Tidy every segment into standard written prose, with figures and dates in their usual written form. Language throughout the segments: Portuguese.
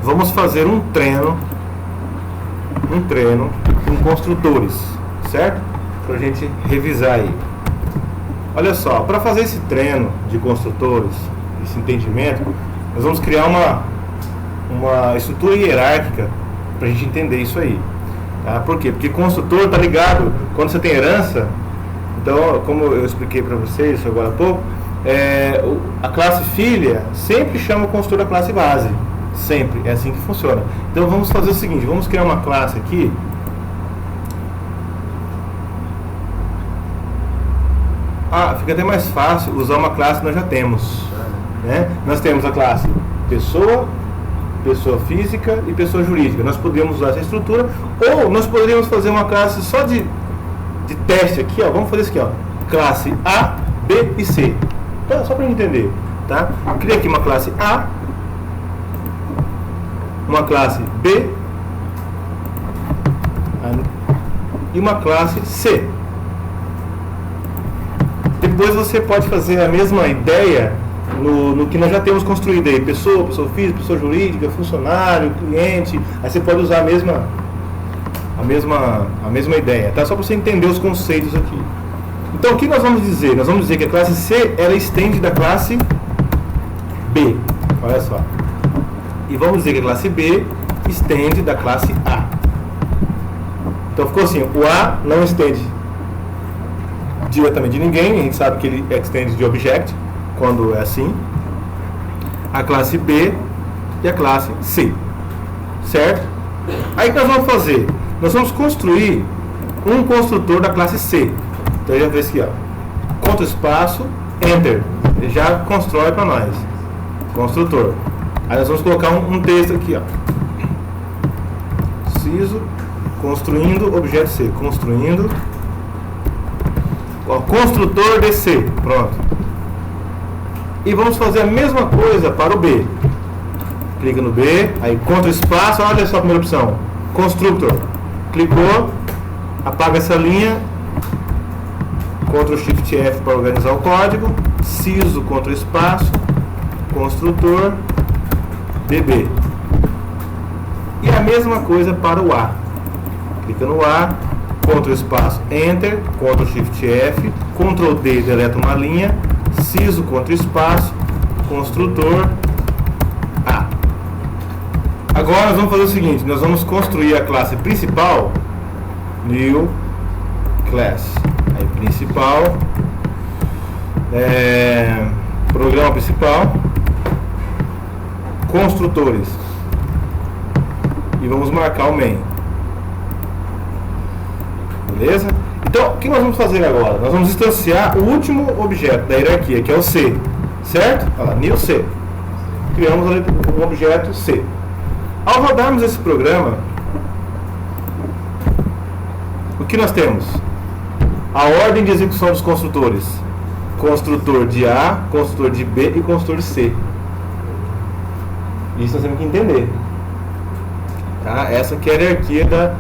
vamos fazer um treino com construtores, certo? Para a gente revisar aí. Olha só, para fazer esse treino de construtores, esse entendimento, nós vamos criar uma estrutura hierárquica para a gente entender isso aí. Tá? Por quê? Porque construtor está ligado, quando você tem herança, então, como eu expliquei para vocês isso agora há pouco, a classe filha sempre chama o construtor da classe base. Sempre, é assim que funciona. Então vamos fazer o seguinte, vamos criar uma classe aqui. Fica até mais fácil usar uma classe que nós já temos, né? Nós temos a classe pessoa física e pessoa jurídica. Nós podemos usar essa estrutura, ou nós poderíamos fazer uma classe só de teste aqui, ó. Vamos fazer isso aqui, ó. Classe A, B e C. Então, só para entender, tá? Eu criei aqui uma classe A, uma classe B e uma classe C. Depois você pode fazer a mesma ideia no que nós já temos construído aí, pessoa física, pessoa jurídica, funcionário, cliente. Aí você pode usar a mesma ideia, tá? Só para você entender os conceitos aqui. Então o que nós vamos dizer? Nós vamos dizer que a classe C, ela estende da classe B. Olha só. E vamos dizer que a classe B estende da classe A. Então ficou assim, o A não estende diretamente de ninguém, a gente sabe que ele extende de object, quando é assim. A classe B e a classe C. Certo? Aí o que nós vamos fazer? Nós vamos construir um construtor da classe C. Então já fez aqui, ó. Contra espaço, enter. Ele já constrói para nós. Construtor. Aí nós vamos colocar um texto aqui, ó. Preciso construindo objeto C. Construindo. Ó, construtor de C. Pronto. E vamos fazer a mesma coisa para o B. Clica no B, aí contra espaço, olha só a primeira opção. Constructor. Clicou, apaga essa linha. Ctrl Shift F para organizar o código. Ciso contra espaço. Construtor DB. E a mesma coisa para o A. Clica no A, Ctrl espaço Enter, Ctrl Shift F, Ctrl D, deleta uma linha, ciso contra espaço, construtor A. Agora nós vamos fazer o seguinte, nós vamos construir a classe principal, New Class. Aí principal, programa principal, construtores. E vamos marcar o main. Beleza? Então, o que nós vamos fazer agora? Nós vamos instanciar o último objeto da hierarquia, que é o C. Certo? Olha lá, new C. Criamos o objeto C. Ao rodarmos esse programa, o que nós temos? A ordem de execução dos construtores. Construtor de A, construtor de B e construtor de C. Isso nós temos que entender. Tá? Essa aqui é a hierarquia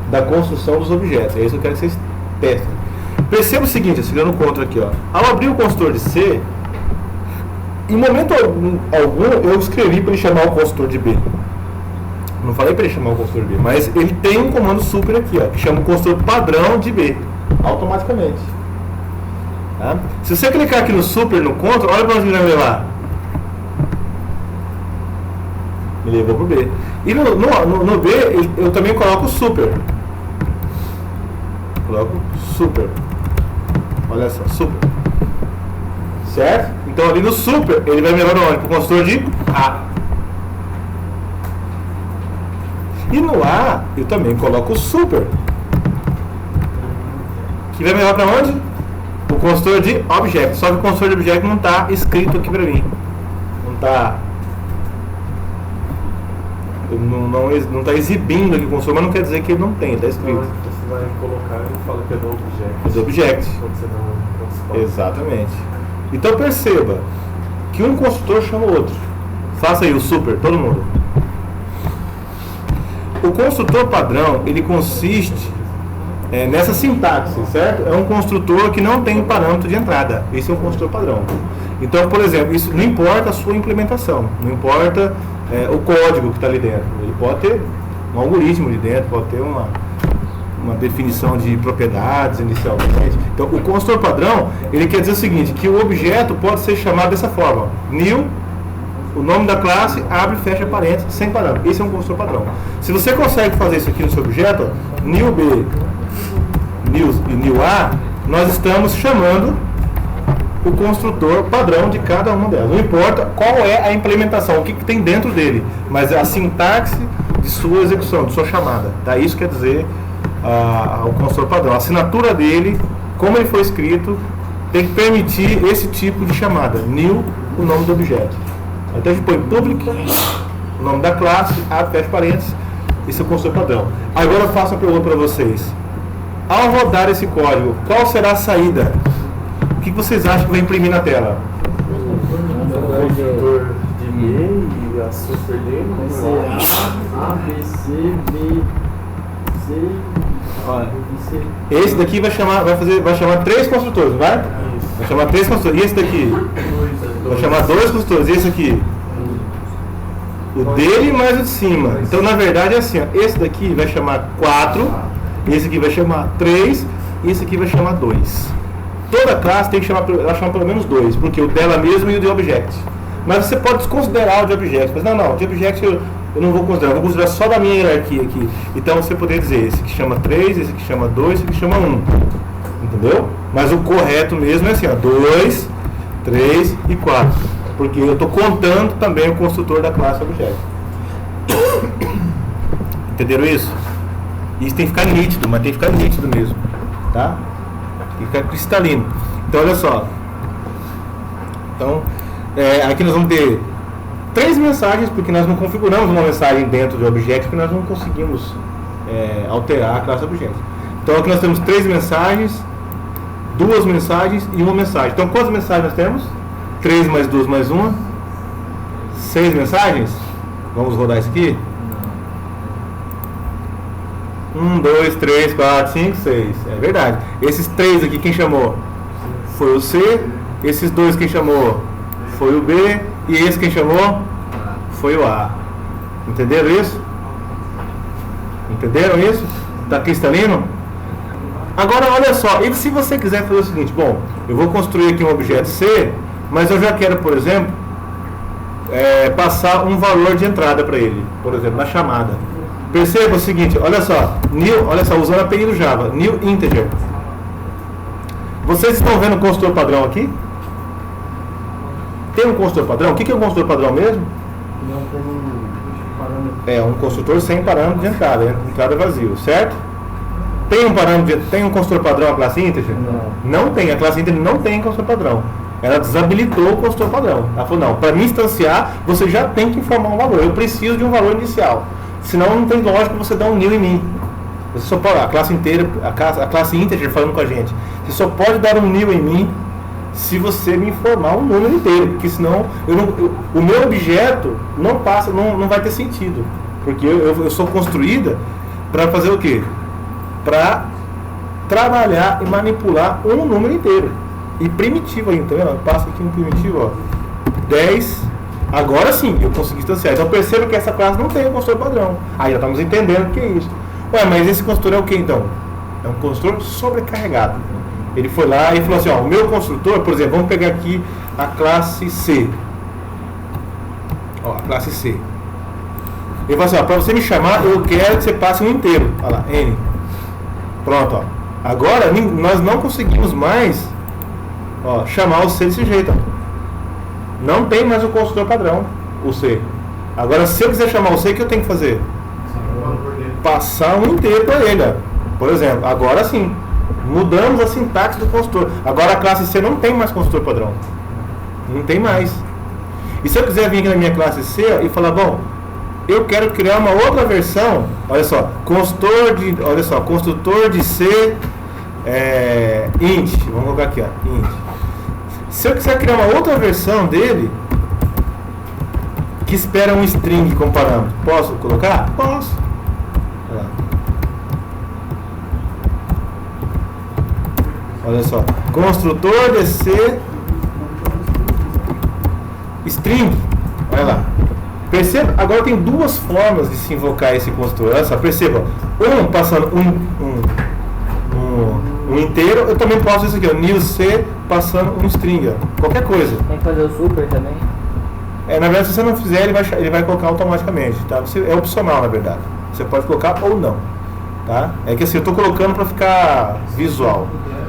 da construção dos objetos. É isso que eu quero que vocês testem. Perceba o seguinte, segurando o Ctrl aqui, ó. Ao abrir o construtor de C, em momento algum eu escrevi para ele chamar o construtor de B. Não falei para ele chamar o construtor de B, mas ele tem um comando super aqui, ó, que chama o construtor padrão de B, automaticamente. Tá? Se você clicar aqui no super, no Ctrl, olha para onde ele vai levar. Me levou para o B. E no B, eu também coloco o super. Coloco super. Olha só, super. Certo? Então ali no super, ele vai me levar onde? Para o construtor de A. E no A, eu também coloco o super. Que vai me levar para onde? O construtor de object. Só que o construtor de object não está escrito aqui para mim. Não está... Não está exibindo aqui o construtor, mas não quer dizer que ele não tem, está escrito. Você vai colocar e fala que é do object. É do object. Quando você não exatamente. Então perceba que um construtor chama o outro. Faça aí o super, todo mundo. O construtor padrão, ele consiste nessa sintaxe, certo? É um construtor que não tem parâmetro de entrada. Esse é um construtor padrão. Então, por exemplo, isso não importa a sua implementação, não importa o código que está ali dentro. Ele pode ter um algoritmo ali dentro, pode ter uma definição de propriedades inicialmente. Então, o construtor padrão, ele quer dizer o seguinte, que o objeto pode ser chamado dessa forma: new, o nome da classe, abre e fecha parênteses, sem parâmetro. Esse é um construtor padrão. Se você consegue fazer isso aqui no seu objeto, ó, new B, new e new A, nós estamos chamando o construtor padrão de cada uma delas. Não importa qual é a implementação, o que tem dentro dele, mas a sintaxe de sua execução, de sua chamada. Tá? Isso quer dizer o construtor padrão. A assinatura dele, como ele foi escrito, tem que permitir esse tipo de chamada. New, o nome do objeto. Então a gente põe public, o nome da classe, abre, fecha parênteses, esse é o construtor padrão. Agora eu faço uma pergunta para vocês. Ao rodar esse código, qual será a saída? O que vocês acham que vai imprimir na tela? O construtor de B e a super dele vai ser A, B, C, B, C. Olha, esse daqui vai chamar 3 construtores, não vai? Vai chamar 3 construtores. E esse daqui? Vai chamar 2 construtores. E esse aqui? O dele mais o de cima. Então, na verdade, é assim, ó, esse daqui vai chamar 4, esse aqui vai chamar 3, e esse aqui vai chamar 2. Toda classe tem que chamar, ela chama pelo menos 2, porque o dela mesmo e o de object. Mas você pode desconsiderar o de object. Mas não, de object eu não vou considerar, eu vou considerar só da minha hierarquia aqui. Então você poderia dizer, esse que chama 3, esse que chama 2, esse que chama 1. Entendeu? Mas o correto mesmo é assim, ó, 2, 3 e 4. Porque eu estou contando também o construtor da classe objeto. Entenderam isso? Isso tem que ficar nítido, mas tem que ficar nítido mesmo. Tá? Tem que ficar cristalino. Então olha só. Então, aqui nós vamos ter 3 mensagens, porque nós não configuramos uma mensagem dentro do objeto, porque nós não conseguimos alterar a classe objeto. Então aqui nós temos 3 mensagens, 2 mensagens e 1 mensagem. Então quantas mensagens nós temos? 3 mais 2 mais 1. 6 mensagens? Vamos rodar isso aqui? 1, 2, 3, 4, 5, 6. É verdade. Esses 3 aqui, quem chamou? Foi o C. Esses 2 quem chamou? Foi o B. E esse quem chamou? Foi o A. Entenderam isso? Entenderam isso? Está cristalino? Agora olha só, e se você quiser fazer o seguinte, bom, eu vou construir aqui um objeto C, mas eu já quero, por exemplo, passar um valor de entrada para ele, por exemplo, na chamada. Perceba o seguinte, olha só, usando a API do Java, new integer. Vocês estão vendo o construtor padrão aqui? Tem um construtor padrão? O que é um construtor padrão mesmo? Não tem parâmetro. É um construtor sem parâmetro de entrada vazio, certo? Tem um construtor padrão a classe integer? Não tem, a classe integer não tem construtor padrão. Ela desabilitou o construtor padrão. Ela falou, não, para me instanciar, você já tem que informar um valor. Eu preciso de um valor inicial. Senão não tem lógica você dar um new em mim. Você só pode, a classe inteira, a classe integer falando com a gente, você só pode dar um new em mim se você me informar um número inteiro, porque senão o meu objeto não passa, não vai ter sentido. Porque eu sou construída para fazer o quê? Para trabalhar e manipular um número inteiro. E primitivo ainda, tá vendo? Passa aqui um primitivo, ó. 10. Agora sim, eu consegui instanciar. Então perceba que essa classe não tem um construtor padrão. Aí já estamos entendendo o que é isso. Ué, mas esse construtor é o que então? É um construtor sobrecarregado. Ele foi lá e falou assim, ó, o meu construtor, por exemplo, vamos pegar aqui a classe C. Ó, a classe C. Ele falou assim, ó, para você me chamar, eu quero que você passe um inteiro. Olha lá, N. Pronto, ó. Agora nós não conseguimos mais, ó, chamar o C desse jeito, ó. Não tem mais o construtor padrão, o C. Agora, se eu quiser chamar o C, o que eu tenho que fazer? Passar um inteiro para ele, ó. Por exemplo, agora sim. Mudamos a sintaxe do construtor. Agora a classe C não tem mais construtor padrão. Não tem mais. E se eu quiser vir aqui na minha classe C, ó, e falar, bom, eu quero criar uma outra versão, olha só, construtor de C int, vamos colocar aqui, ó, int. Se eu quiser criar uma outra versão dele que espera um string como parâmetro, posso colocar? Posso. Olha só, construtor de C string, olha lá. Perceba, agora tem duas formas de se invocar esse construtor. Olha só, perceba, passando um inteiro, eu também posso isso aqui, new C passando um string, qualquer coisa. Tem que fazer o super também? Na verdade, se você não fizer, ele vai colocar automaticamente, tá? É opcional, na verdade. Você pode colocar ou não, tá? É que assim, eu estou colocando para ficar visual.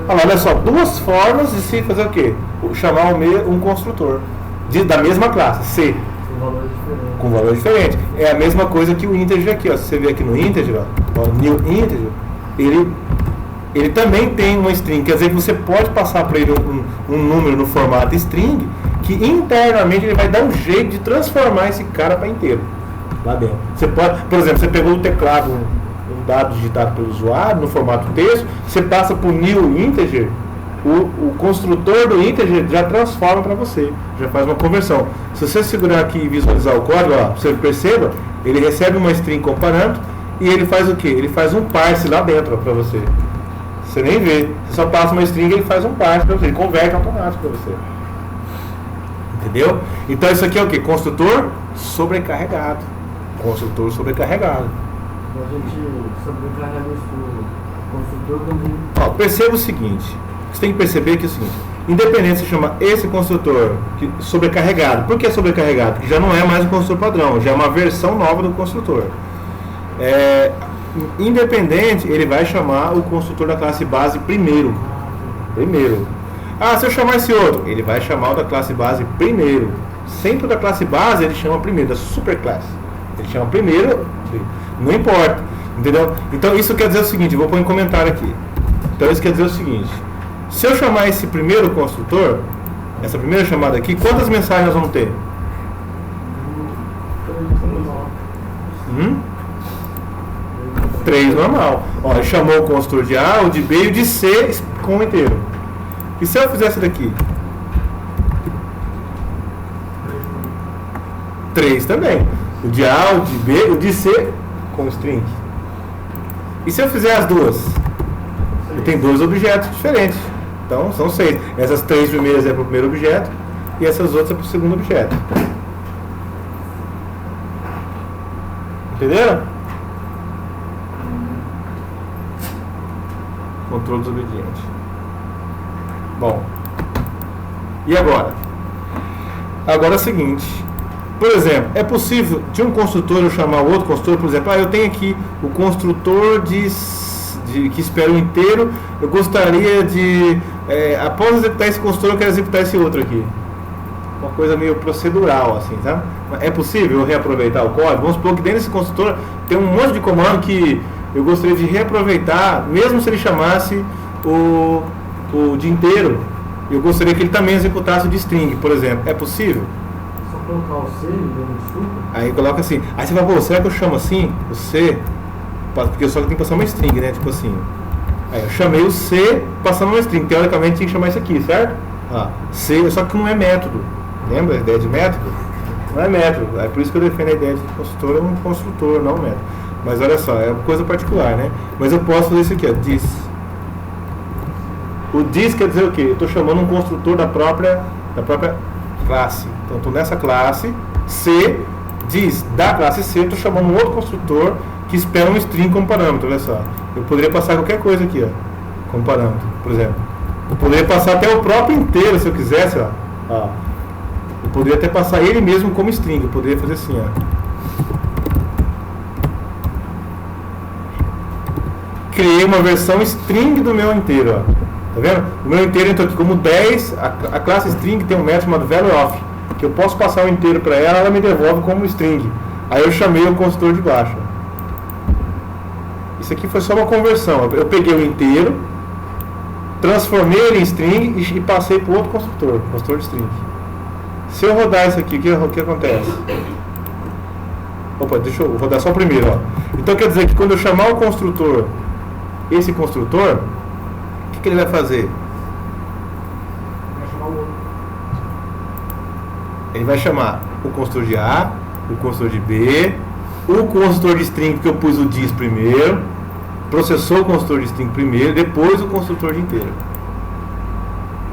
Olha só, duas formas de se fazer o quê? Chamar um construtor da mesma classe, C. Com valor diferente. É a mesma coisa que o integer aqui, ó. Se você ver aqui no integer, ó, new integer, ele também tem uma string. Quer dizer que você pode passar para ele um número no formato string, que internamente ele vai dar um jeito de transformar esse cara para inteiro lá dentro. Você pode, por exemplo, você pegou o teclado, um dado digitado pelo usuário no formato texto, você passa para o new integer, o construtor do integer já transforma para você, já faz uma conversão. Se você segurar aqui e visualizar o código, ó, você perceba, ele recebe uma string comparando e ele faz o que? Ele faz um parse lá dentro para você. Você nem vê, você só passa uma string e ele faz um parse para você, ele converte automático para você. Entendeu? Então isso aqui é o que? Construtor sobrecarregado. Construtor sobrecarregado. A gente sobrecarrega o construtor quando... Perceba o seguinte, você tem que perceber que é o seguinte, independente se chama esse construtor sobrecarregado. Por que sobrecarregado? Porque já não é mais um construtor padrão, já é uma versão nova do construtor. Independente, ele vai chamar o construtor da classe base primeiro. Se eu chamar esse outro, ele vai chamar o da classe base primeiro. Sempre o da classe base ele chama primeiro, da superclasse. Ele chama primeiro, não importa, entendeu? Então isso quer dizer o seguinte, vou pôr em comentário aqui. Então isso quer dizer o seguinte, se eu chamar esse primeiro construtor, essa primeira chamada aqui, quantas mensagens nós vamos ter? 3 normal. Ó, ele chamou o construtor de A, o de B e o de C com o inteiro. E se eu fizesse daqui? 3 também. O de A, o de B, o de C com string. E se eu fizer as duas? Eu tenho 2 objetos diferentes. Então são 6. Essas 3 primeiras é para o primeiro objeto e essas outras é para o segundo objeto. Entenderam? Controle desobediente. Bom. E agora? Agora é o seguinte. Por exemplo, é possível de um construtor eu chamar o outro construtor, por exemplo, eu tenho aqui o construtor que espera o inteiro, eu gostaria de, após executar esse construtor, eu quero executar esse outro aqui. Uma coisa meio procedural, assim, tá? É possível eu reaproveitar o código? Vamos supor que dentro desse construtor tem um monte de comando que eu gostaria de reaproveitar, mesmo se ele chamasse o de inteiro, eu gostaria que ele também executasse o de string, por exemplo. É possível? Colocar o C no super. Aí coloca assim. Aí você fala, será que eu chamo assim? O C? Porque eu só tenho que passar uma string, né? Tipo assim. Aí eu chamei o C passando uma string. Teoricamente tinha que chamar isso aqui, certo? C, só que não é método. Lembra a ideia de método? Não é método. É por isso que eu defendo a ideia de construtor é um construtor, não um método. Mas olha só, é uma coisa particular, né? Mas eu posso fazer isso aqui, ó. This. O this quer dizer o quê? Eu estou chamando um construtor da própria classe. Então estou nessa classe C, diz da classe C, estou chamando um outro construtor que espera um string como parâmetro. Olha só, eu poderia passar qualquer coisa aqui, ó, como parâmetro, por exemplo. Eu poderia passar até o próprio inteiro se eu quisesse, ó. Eu poderia até passar ele mesmo como string. Eu poderia fazer assim, ó. Criei uma versão string do meu inteiro, ó. Tá vendo? O meu inteiro entrou aqui como 10, a classe string tem um método chamado ValueOf, que eu posso passar o inteiro para ela, ela me devolve como string. Aí eu chamei o construtor de baixo. Isso aqui foi só uma conversão. Eu peguei o inteiro, transformei ele em string e passei para o outro construtor de string. Se eu rodar isso aqui, o que acontece? Opa, deixa eu rodar só o primeiro, ó. Então quer dizer que quando eu chamar o construtor, esse construtor, o que ele vai fazer? Vai chamar o outro. Ele vai chamar o construtor de A, o construtor de B, o construtor de string, porque eu pus o dis primeiro, processou o construtor de string primeiro, depois o construtor de inteiro.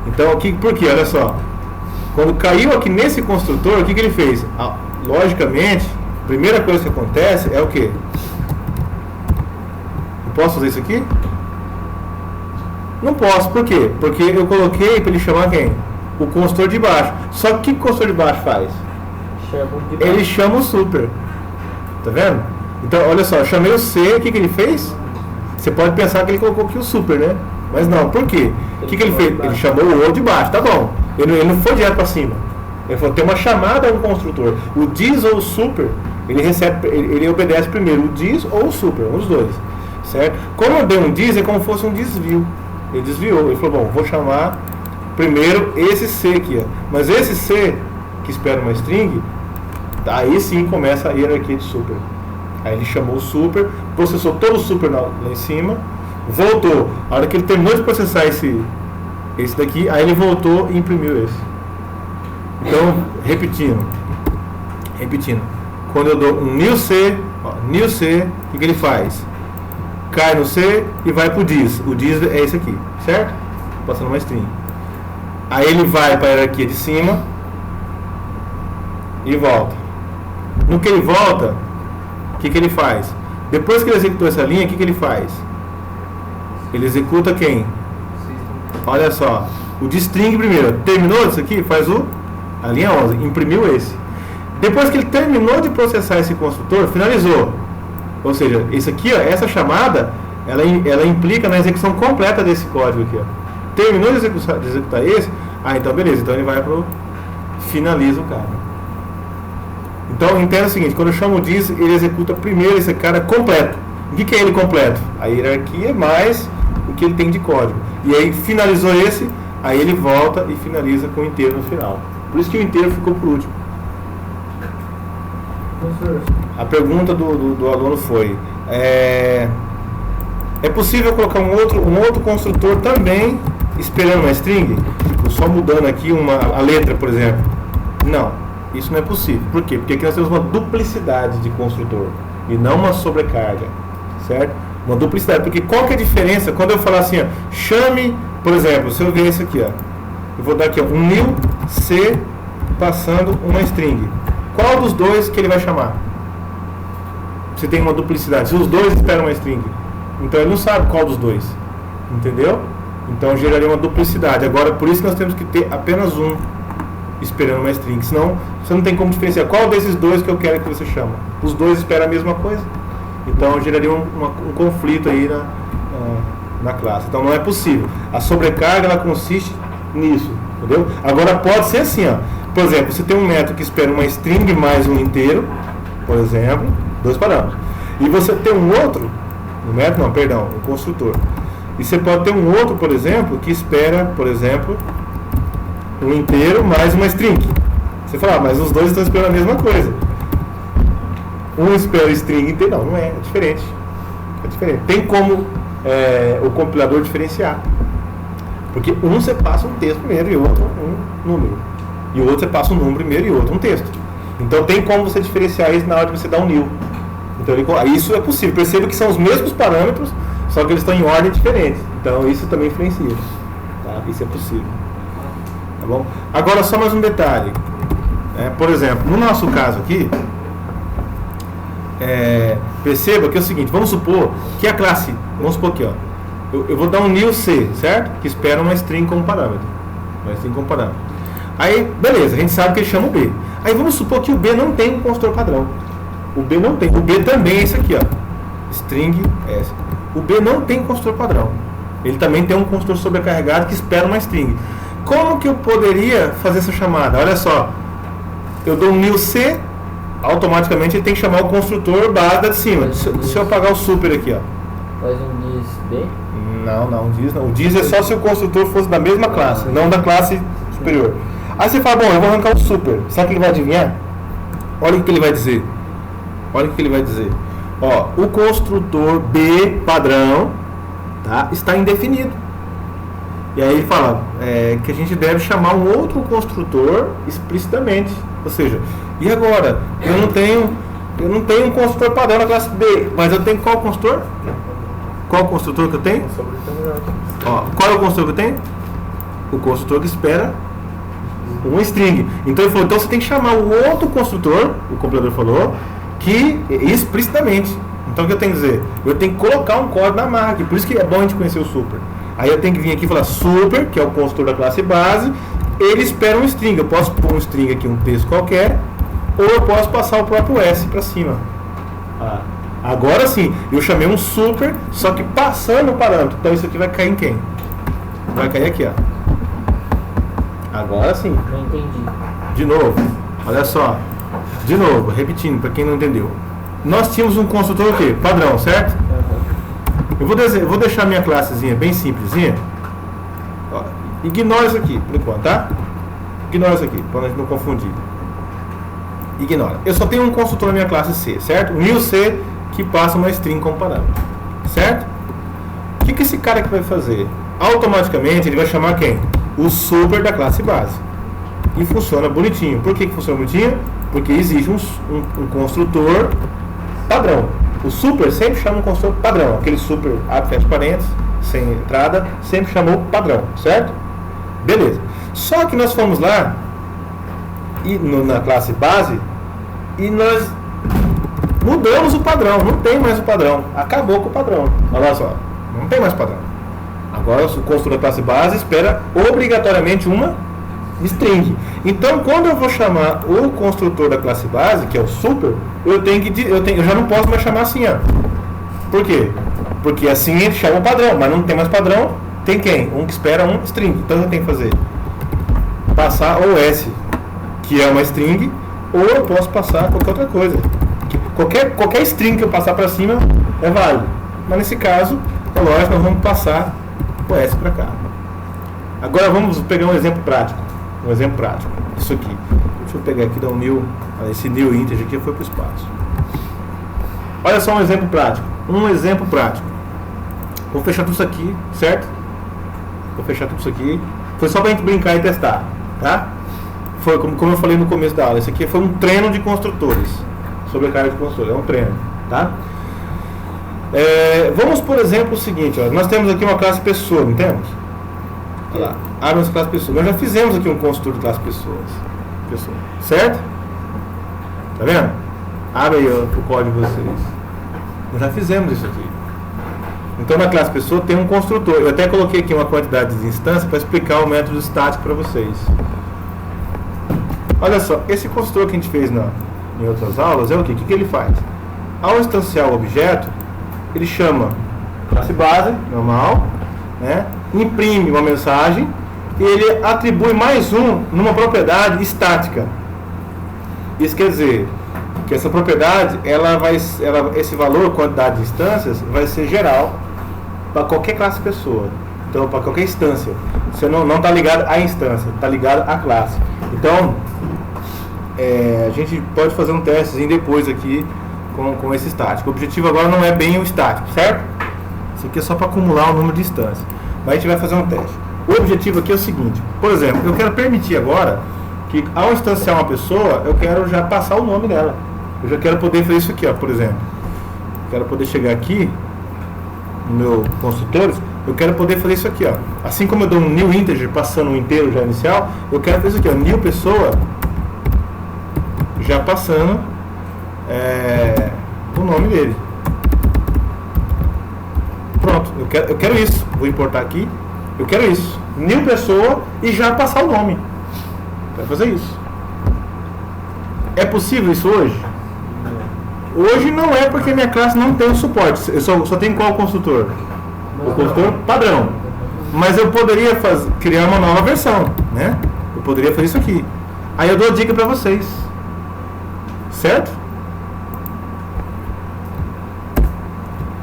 Então aqui, por quê? Olha só. Quando caiu aqui nesse construtor, o que ele fez? logicamente, a primeira coisa que acontece é o quê? Eu posso fazer isso aqui? Não posso, por quê? Porque eu coloquei para ele chamar quem? O construtor de baixo. Só que o que o construtor de baixo faz? Ele chama o super. Tá vendo? Então, olha só, eu chamei o C, o que ele fez? Você pode pensar que ele colocou aqui o super, né? Mas não, por quê? O que ele fez? Ele chamou o outro de baixo, tá bom. Ele não foi direto para cima. Ele falou, tem uma chamada a um construtor. O diz ou o super, ele obedece primeiro o diz ou o super, um dos dois. Certo? Como eu dei um diz, é como se fosse um desvio. Ele desviou. Ele falou, bom, vou chamar primeiro esse C aqui, ó. Mas esse C, que espera uma string, aí sim começa a hierarquia de super. Aí ele chamou o super, processou todo o super lá em cima, voltou. A hora que ele terminou de processar esse daqui, aí ele voltou e imprimiu esse. Então, repetindo. Quando eu dou um new C, o que ele faz? Cai no C e vai pro diz. O diz é esse aqui, certo? Passando uma string. Aí ele vai para a hierarquia de cima e volta. No que ele volta, o que ele faz? Depois que ele executou essa linha, o que ele faz? Ele executa quem? Olha só, o de string primeiro. Terminou isso aqui? Faz a linha 11, imprimiu esse. Depois que ele terminou de processar esse construtor, finalizou. Ou seja, isso aqui, ó, essa chamada, ela implica na execução completa desse código aqui, ó. Terminou de executar esse, então beleza, então ele vai pro finaliza o cara. Então entenda o seguinte, quando eu chamo o diz, ele executa primeiro esse cara completo. O que é ele completo? A hierarquia mais o que ele tem de código. E aí finalizou esse, aí ele volta e finaliza com o inteiro no final. Por isso que o inteiro ficou por último. A pergunta do aluno foi: é possível colocar um outro construtor também esperando uma string? Tipo, só mudando aqui a letra, por exemplo? Não, isso não é possível. Por quê? Porque aqui nós temos uma duplicidade de construtor e não uma sobrecarga, certo? Uma duplicidade, porque qual que é a diferença quando eu falar assim, ó, chame, por exemplo, se eu ver isso aqui, ó, eu vou dar aqui, ó, um new C passando uma string. Qual dos dois que ele vai chamar? Você tem uma duplicidade. Se os dois esperam uma string, então ele não sabe qual dos dois. Entendeu? Então geraria uma duplicidade. Agora, por isso que nós temos que ter apenas um esperando uma string. Senão, você não tem como diferenciar qual desses dois que eu quero que você chama. Os dois esperam a mesma coisa. Então geraria um conflito aí na classe. Então não é possível. A sobrecarga, ela consiste nisso. Entendeu? Agora pode ser assim, ó. Por exemplo, você tem um método que espera uma string mais um inteiro, por exemplo, 2 parâmetros. E você tem um outro, um construtor. E você pode ter um outro, por exemplo, que espera, por exemplo, um inteiro mais uma string. Você fala, mas os dois estão esperando a mesma coisa. Um espera string inteiro, não é diferente. É diferente. Tem como o compilador diferenciar. Porque um você passa um texto primeiro e o outro um número. E o outro você passa um número primeiro e o outro um texto. Então tem como você diferenciar isso na hora de você dar um new. Então isso é possível. Perceba que são os mesmos parâmetros, só que eles estão em ordem diferente. Então isso também influencia. Tá? Isso é possível. Tá bom? Agora só mais um detalhe. Por exemplo, no nosso caso aqui, perceba que é o seguinte, vamos supor que a classe, vamos supor aqui, ó, eu vou dar um new C, certo? Que espera uma string como parâmetro. Aí, beleza, a gente sabe que ele chama o B. Aí vamos supor que o B não tem um construtor padrão. O B não tem. O B também é esse aqui, ó. String S. O B não tem construtor padrão. Ele também tem um construtor sobrecarregado que espera uma string. Como que eu poderia fazer essa chamada? Olha só. Eu dou um new C, automaticamente ele tem que chamar o construtor base da de cima. Se eu apagar o super aqui, ó. Faz um diz B? Não, diz não. O diz é só se o construtor fosse da mesma classe, não da classe superior. Aí você fala, bom, eu vou arrancar o super. Sabe o que ele vai adivinhar? Olha o que ele vai dizer. Ó, o construtor B padrão, tá, está indefinido. E aí ele fala que a gente deve chamar um outro construtor explicitamente. Ou seja, e agora? Eu não tenho um construtor padrão na classe B, mas eu tenho qual construtor? Qual o construtor que eu tenho? Ó, qual é o construtor que eu tenho? O construtor que espera uma string. Então ele falou, então você tem que chamar o outro construtor, o compilador falou, que explicitamente. Então o que eu tenho que dizer? Eu tenho que colocar um código na marca aqui, por isso que é bom a gente conhecer o super. Aí eu tenho que vir aqui e falar super, que é o construtor da classe base, ele espera um string. Eu posso pôr um string aqui, um texto qualquer, ou eu posso passar o próprio S para cima. Agora sim, eu chamei um super, só que passando o parâmetro. Então isso aqui vai cair em quem? Vai cair aqui, ó. Agora sim. Não entendi. De novo, olha só. De novo, repetindo, para quem não entendeu. Nós tínhamos um construtor o quê? Padrão, certo? Eu vou deixar minha classezinha bem simplesinha. Ó, ignora isso aqui, por enquanto, tá? Ignora isso aqui, para a gente não confundir. Ignora. Eu só tenho um construtor na minha classe C, certo? Um new C que passa uma string como parâmetro, certo? O que esse cara aqui vai fazer? Automaticamente ele vai chamar quem? O super da classe base. E funciona bonitinho. Por que funciona bonitinho? Porque existe um construtor padrão. O super sempre chama um construtor padrão. Aquele super abre fecha parênteses, sem entrada, sempre chamou padrão, certo? Beleza. Só que nós fomos lá e na classe base e nós mudamos o padrão. Não tem mais o padrão. Acabou com o padrão. Olha só. Não tem mais padrão. Agora o construtor da classe base espera obrigatoriamente uma string. Então quando eu vou chamar o construtor da classe base, que é o super, eu já não posso mais chamar assim, ó. Por quê? Porque assim ele chama o padrão, mas não tem mais padrão, tem quem? Um que espera um string. Então eu tenho que fazer passar o S, que é uma string, ou eu posso passar qualquer outra coisa. Qualquer string que eu passar para cima é válido. Mas nesse caso, é lógico, nós vamos passar o S para cá. Agora vamos pegar um exemplo prático. Isso aqui. Deixa eu pegar aqui, dar um new. Esse new integer aqui foi para o espaço. Olha só um exemplo prático. Vou fechar tudo isso aqui, certo? Foi só para a gente brincar e testar, tá? Foi como eu falei no começo da aula. Isso aqui foi um treino de construtores. Sobrecarga de construtores. É um treino, tá? Vamos, por exemplo, o seguinte, ó, nós temos aqui uma classe pessoa, não temos? Olha lá, abre nossa classe pessoa. Nós já fizemos aqui um construtor de classe pessoa, certo? Tá vendo? Abre aí o código de vocês. Nós já fizemos isso aqui. Então na classe pessoa tem um construtor. Eu até coloquei aqui uma quantidade de instâncias para explicar o método estático para vocês. Olha só, esse construtor que a gente fez em outras aulas é o quê? O que ele faz? Ao instanciar o objeto, ele chama classe base, normal, né? Imprime uma mensagem e ele atribui mais um numa propriedade estática. Isso quer dizer que essa propriedade, esse valor, quantidade de instâncias, vai ser geral para qualquer classe pessoa. Então, para qualquer instância. Você não está ligado à instância, está ligado à classe. Então, a gente pode fazer um testezinho depois aqui com esse estático. O objetivo agora não é bem o estático, certo? Isso aqui é só para acumular o número de instâncias. Mas a gente vai fazer um teste. O objetivo aqui é o seguinte. Por exemplo, eu quero permitir agora que ao instanciar uma pessoa, eu quero já passar o nome dela. Eu já quero poder fazer isso aqui, ó, por exemplo. Eu quero poder chegar aqui no meu construtores, eu quero poder fazer isso aqui, ó. Assim como eu dou um new integer passando um inteiro já inicial, eu quero fazer isso aqui, ó, new pessoa já passando o nome dele. Pronto, eu quero isso. Vou importar aqui. Eu quero isso. New pessoa e já passar o nome. Quero fazer isso. É possível isso hoje? Hoje não é, porque minha classe não tem o suporte. Eu só tenho qual construtor? O construtor padrão. Mas eu poderia criar uma nova versão, né? Eu poderia fazer isso aqui. Aí eu dou a dica para vocês. Certo?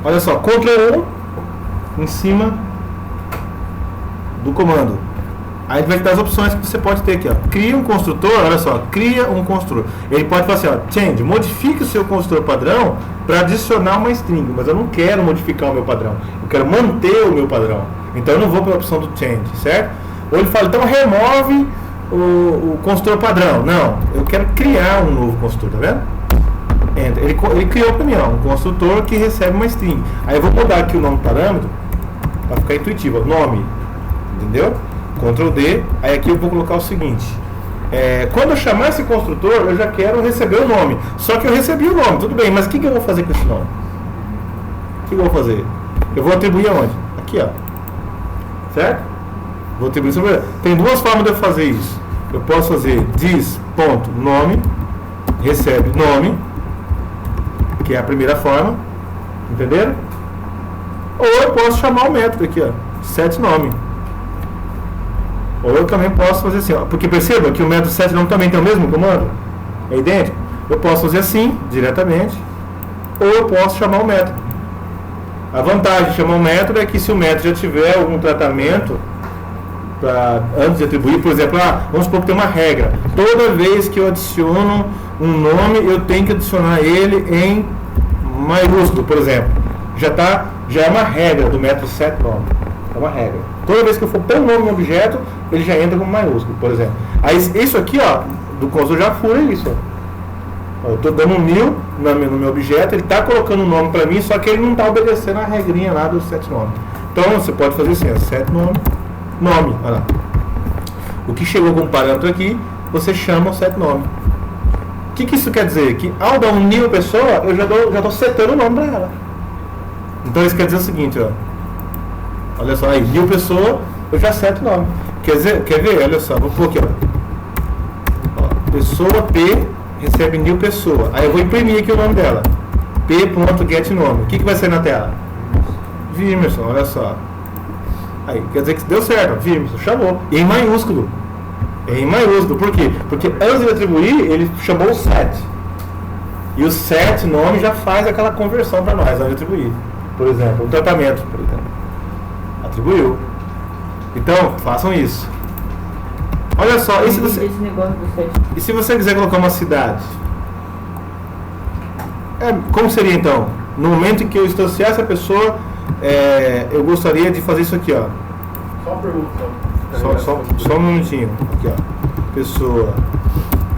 Olha só, Ctrl 1 em cima do comando. Aí vai te dar as opções que você pode ter aqui, ó. Cria um construtor, olha só, cria um construtor. Ele pode falar assim, ó, change, modifique o seu construtor padrão para adicionar uma string, mas eu não quero modificar o meu padrão. Eu quero manter o meu padrão. Então eu não vou pela opção do change, certo? Ou ele fala, então remove o construtor padrão. Não, eu quero criar um novo construtor, tá vendo? Enter. Ele criou para mim, ó, um construtor que recebe uma string. Aí eu vou mudar aqui o nome do parâmetro para ficar intuitivo, ó, nome, entendeu? Ctrl D, aí aqui eu vou colocar o seguinte, Quando eu chamar esse construtor, eu já quero receber o nome. Só que eu recebi o nome, tudo bem, mas o que eu vou fazer com esse nome? O que eu vou fazer? Eu vou atribuir aonde? Aqui, ó. Certo? Vou atribuir sobre. Tem duas formas de eu fazer isso. Eu posso fazer dis.nome, recebe nome, que é a primeira forma, entenderam? Ou eu posso chamar o método aqui, ó, setNome. Ou eu também posso fazer assim, ó, porque perceba que o método setNome também tem o mesmo comando, é idêntico. Eu posso fazer assim, diretamente, ou eu posso chamar o método. A vantagem de chamar o método é que se o método já tiver algum tratamento antes de atribuir, por exemplo, vamos supor que tem uma regra. Toda vez que eu adiciono um nome, eu tenho que adicionar ele em maiúsculo, por exemplo. Já é uma regra do método setNome. É uma regra. Toda vez que eu for pôr um nome no objeto, ele já entra como maiúsculo, por exemplo. Aí isso aqui, ó, do construtor já fura isso. Ó. Eu estou dando um new no meu objeto, ele está colocando um nome para mim, só que ele não está obedecendo a regrinha lá do setNome. Então você pode fazer assim, ó, setNome, nome, olha lá. O que chegou como parâmetro aqui, você chama o setNome. O que isso quer dizer? Que ao dar um new pessoa, eu já estou setando o nome para ela. Então isso quer dizer o seguinte, ó. Olha só, aí, new pessoa, eu já seto o nome. Quer ver? Olha só, vou pôr aqui, ó. Pessoa P recebe new pessoa. Aí eu vou imprimir aqui o nome dela. P.getNome. O que vai sair na tela? Vimerson, olha só. Aí, quer dizer que deu certo, Vimerson, chamou. E em maiúsculo. Em maiúsculo, por quê? Porque antes de atribuir, ele chamou o set. E o setNome já faz aquela conversão para nós, antes de atribuir. Por exemplo, um tratamento, por exemplo. Atribuiu. Então, façam isso. Olha só, e se você quiser colocar uma cidade? Como seria então? No momento em que eu instanciar essa pessoa, eu gostaria de fazer isso aqui, ó. Só uma pergunta. Só um minutinho. Aqui, ó. Pessoa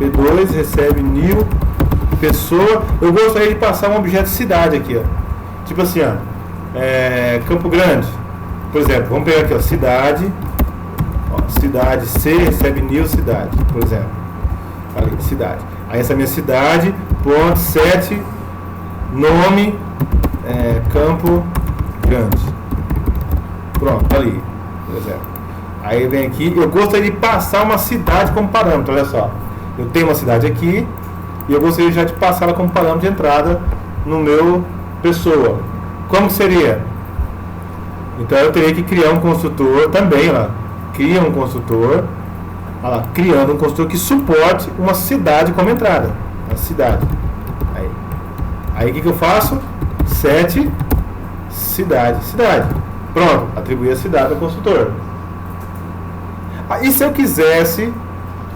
P2 recebe new pessoa. Eu gostaria de passar um objeto cidade aqui, ó. Tipo assim, ó. Campo Grande. Por exemplo, vamos pegar aqui, ó. Cidade. Ó, cidade C recebe new cidade, por exemplo. Ali, cidade. Aí essa minha cidade, ponto 7, nome, Campo Grande. Pronto, ali, por exemplo. Aí vem aqui, eu gostaria de passar uma cidade como parâmetro, olha só. Eu tenho uma cidade aqui e eu gostaria já de passar ela como parâmetro de entrada no meu pessoa. Como seria? Então eu teria que criar um construtor também, ó. Cria um construtor, ó lá, criando um construtor que suporte uma cidade como entrada. A cidade. Aí o que eu faço? Set cidade. Pronto, atribuir a cidade ao construtor. E se eu quisesse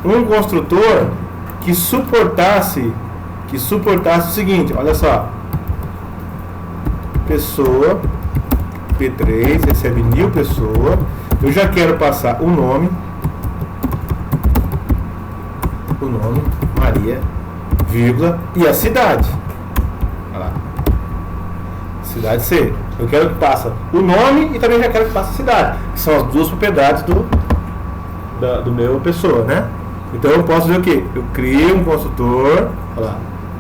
um construtor que suportasse o seguinte, olha só. Pessoa P3 recebe new pessoa. Eu já quero passar o nome, Maria, vírgula, e a cidade. Olha lá. Cidade C. Eu quero que passe o nome e também já quero que passe a cidade, que são as duas propriedades do meu pessoa, né? Então eu posso fazer o quê? Eu crio um construtor, olha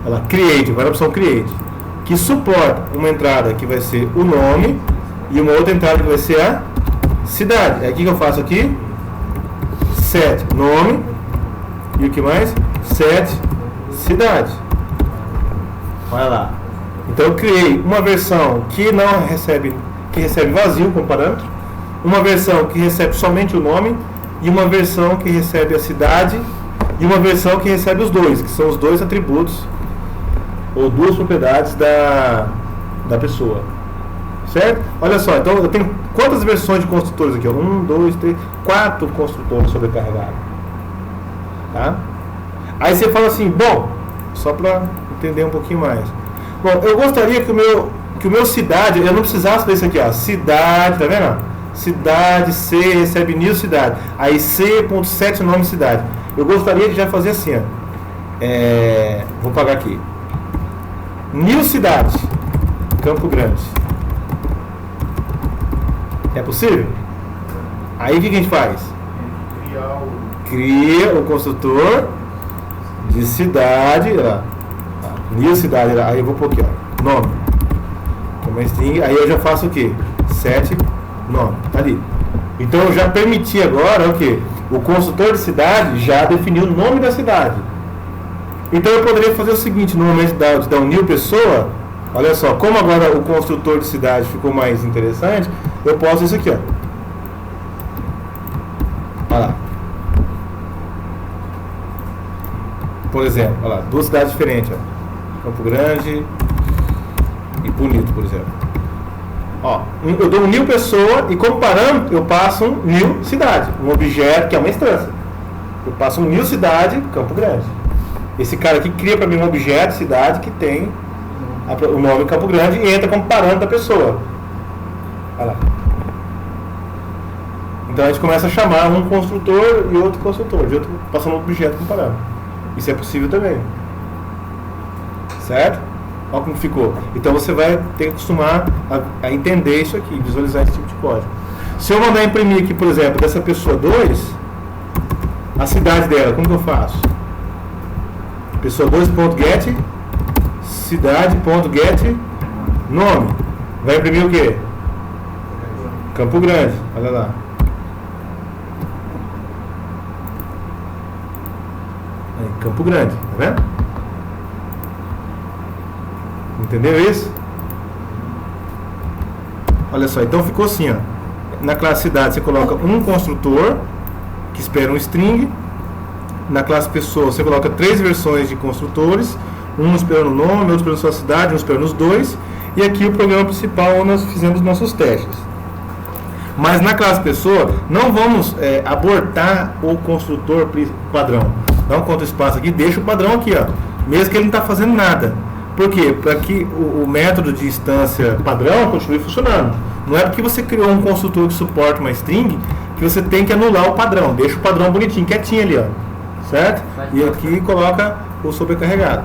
lá, create, agora a opção create, que suporta uma entrada que vai ser o nome e uma outra entrada que vai ser a cidade. É aqui que eu faço aqui, set nome e o que mais? Set cidade. Olha lá. Então eu criei uma versão que não recebe, que recebe vazio como parâmetro, uma versão que recebe somente o nome e uma versão que recebe a cidade e uma versão que recebe os dois, que são os dois atributos ou duas propriedades da pessoa. Certo? Olha só, então eu tenho quantas versões de construtores aqui? 1, 2, 3, 4 construtores sobrecarregados. Tá? Aí você fala assim, bom, só para entender um pouquinho mais. Bom, eu gostaria que o meu cidade, eu não precisasse desse aqui, ó, cidade, tá vendo? Cidade, C, recebe new cidade. Aí C.set nome cidade. Eu gostaria de já fazer assim, ó. Vou pagar aqui. New cidade, Campo Grande. É possível? Aí o que a gente faz? cria o construtor de cidade, ó, new cidade, aí eu vou pôr aqui, ó, nome, uma string, aí eu já faço o que? Set nome, tá ali. Então eu já permiti agora o que? O construtor de cidade já definiu o nome da cidade. Então eu poderia fazer o seguinte, no momento de dar um new pessoa, olha só, como agora o construtor de cidade ficou mais interessante, eu posso isso aqui, ó. Olha lá. Por exemplo, olha lá, duas cidades diferentes, ó. Campo Grande e Bonito, por exemplo. Ó, eu dou um new pessoa e como parâmetro eu passo um new cidade, um objeto que é uma instância. Eu passo um new cidade, Campo Grande. Esse cara aqui cria para mim um objeto, cidade, que tem o nome Campo Grande e entra como parâmetro da pessoa. Olha lá. Então a gente começa a chamar um construtor e outro construtor, de outro, passando um objeto como parâmetro. Isso é possível também. Certo? Olha como ficou. Então você vai ter que acostumar a entender isso aqui, visualizar esse tipo de código. Se eu mandar imprimir aqui, por exemplo, dessa pessoa 2, a cidade dela, como que eu faço? Pessoa 2.get cidade.get nome. Vai imprimir o quê? Campo Grande. Olha lá. Aí, Campo Grande, tá vendo? Entendeu isso? Olha só, então ficou assim, ó. Na classe cidade você coloca um construtor que espera um string. Na classe pessoa você coloca 3 versões de construtores, um esperando o nome, outro esperando sua cidade, um esperando os dois, e aqui o programa principal onde nós fizemos os nossos testes. Mas na classe pessoa não vamos abortar o construtor padrão. Dá um contra espaço aqui, deixa o padrão aqui, ó, mesmo que ele não está fazendo nada. Por quê? Para que o método de instância padrão continue funcionando. Não é porque você criou um construtor que suporta uma string que você tem que anular o padrão. Deixa o padrão bonitinho, quietinho ali, ó. Certo? E aqui coloca o sobrecarregado.